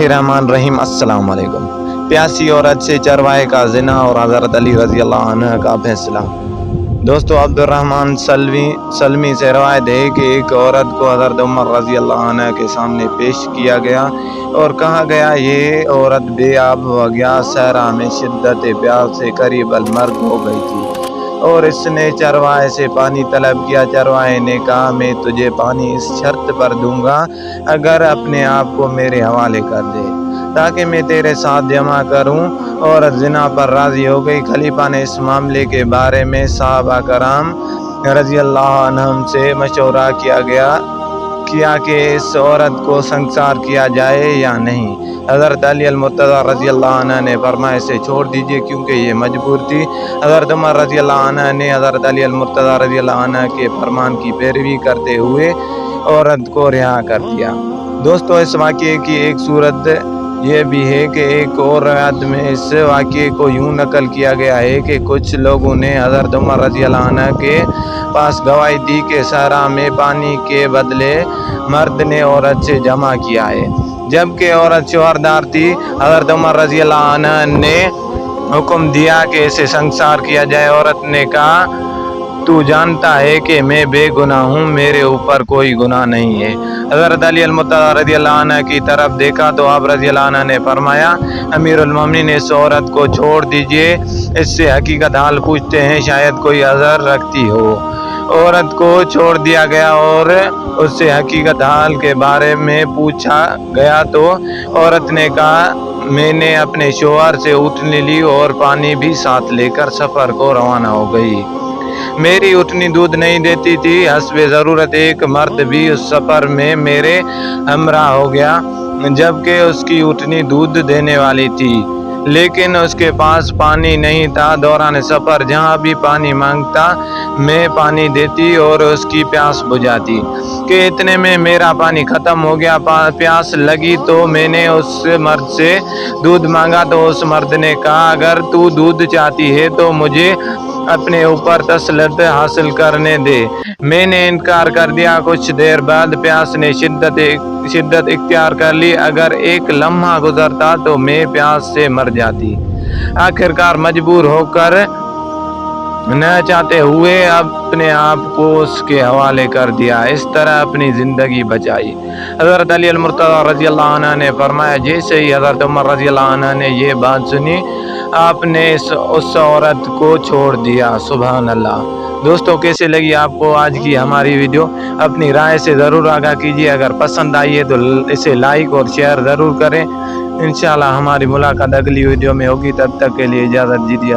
रहमान रहीम अस्सलाम वालेकुम। प्यासी औरत से चरवाहे का ज़िना और हज़रत अली रज़ी अल्लाह अन्हु का फैसला। दोस्तों, अब्दुर्रहमान सलमी से रवायत है कि एक औरत को हज़रत उमर रज़ी अल्लाह अन्हु के सामने पेश किया गया और कहा गया, ये औरत बेआब हो गया सहरा में शिद्दत प्यास से करीब अलमर्ग हो गई थी और इसने चरवाहे से पानी तलब किया। चरवाहे ने कहा, मैं तुझे पानी इस शर्त पर दूंगा अगर अपने आप को मेरे हवाले कर दे ताकि मैं तेरे साथ जमा करूं। और ज़िना पर राज़ी हो गई। खलीफा ने इस मामले के बारे में सहाबा कराम रज़ी अल्लाह अन्हुम से मशवरा किया कि इस औरत को संसार किया जाए या नहीं। हज़रत अली अल-मुर्तज़ा रज़ी अल्लाह अन्हु ने फरमाया, इसे छोड़ दीजिए क्योंकि ये मजबूर थी। हज़रत उमर रज़ी अल्लाह अन्हु ने हज़रत अली अल-मुर्तज़ा रज़ी अल्लाह अन्हु के फरमान की पैरवी करते हुए औरत को रिहा कर दिया। दोस्तों, इस वाक़ये की एक सूरत ये भी है कि एक और रवायत में इस वाक़ये को यूँ नकल किया गया है कि कुछ लोगों ने हज़रत उमर रज़ी अल्लाह अन्हु के पास गवाही दी कि सहरा में पानी के बदले मर्द ने औरत से जमा किया है, जबकि औरत शौहरदार थी। हज़रत उमर रज़ी अल्लाह अन्हु ने हुक्म दिया कि इसे संसार किया जाए। औरत ने कहा, तू जानता है कि मैं बेगुनाह हूँ, मेरे ऊपर कोई गुनाह नहीं है। हज़रत अली अल-मुर्तज़ा रज़ी अल्लाह अन्हु की तरफ देखा तो आप रज़ी अल्लाह अन्हु ने फरमाया, अमीरुल मोमिनीन, इस औरत को छोड़ दीजिए, इससे हकीकत हाल पूछते हैं, शायद कोई अज़र रखती हो। औरत को छोड़ दिया गया और उससे हकीकत हाल के बारे में पूछा गया तो औरत ने कहा, मैंने अपने शौहर से ऊँटनी ली और पानी भी साथ लेकर सफ़र को रवाना हो गई। मेरी ऊँटनी दूध नहीं देती थी। हस्बे ज़रूरत एक मर्द भी उस सफ़र में मेरे हमरा हो गया, जबकि उसकी ऊँटनी दूध देने वाली थी, लेकिन उसके पास पानी नहीं था। दौरान सफ़र जहाँ भी पानी मांगता मैं पानी देती और उसकी प्यास बुझाती कि इतने में मेरा पानी ख़त्म हो गया। प्यास लगी तो मैंने उस मर्द से दूध मांगा तो उस मर्द ने कहा, अगर तू दूध चाहती है तो मुझे अपने ऊपर तसल्लुत हासिल करने दे। मैंने इनकार कर दिया। कुछ देर बाद प्यास ने शिद्दत इख्तियार कर ली। अगर एक लम्हा गुजरता तो मैं प्यास से मर जाती। आखिरकार मजबूर होकर न चाहते हुए अपने आप को उसके हवाले कर दिया। इस तरह अपनी ज़िंदगी बचाई। हज़रत अली अल-मुर्तज़ा रज़ी अल्लाह अन्हु ने फरमाया, जैसे ही हज़रत उमर रज़ी अल्लाह अन्हु ने ये बात सुनी, आपने उस औरत को छोड़ दिया। सुभान अल्लाह। दोस्तों, कैसे लगी आपको आज की हमारी वीडियो? अपनी राय से ज़रूर आगाह कीजिए। अगर पसंद आई है तो इसे लाइक और शेयर ज़रूर करें। इंशाअल्लाह हमारी मुलाकात अगली वीडियो में होगी। तब तक के लिए इजाज़त दीजिए।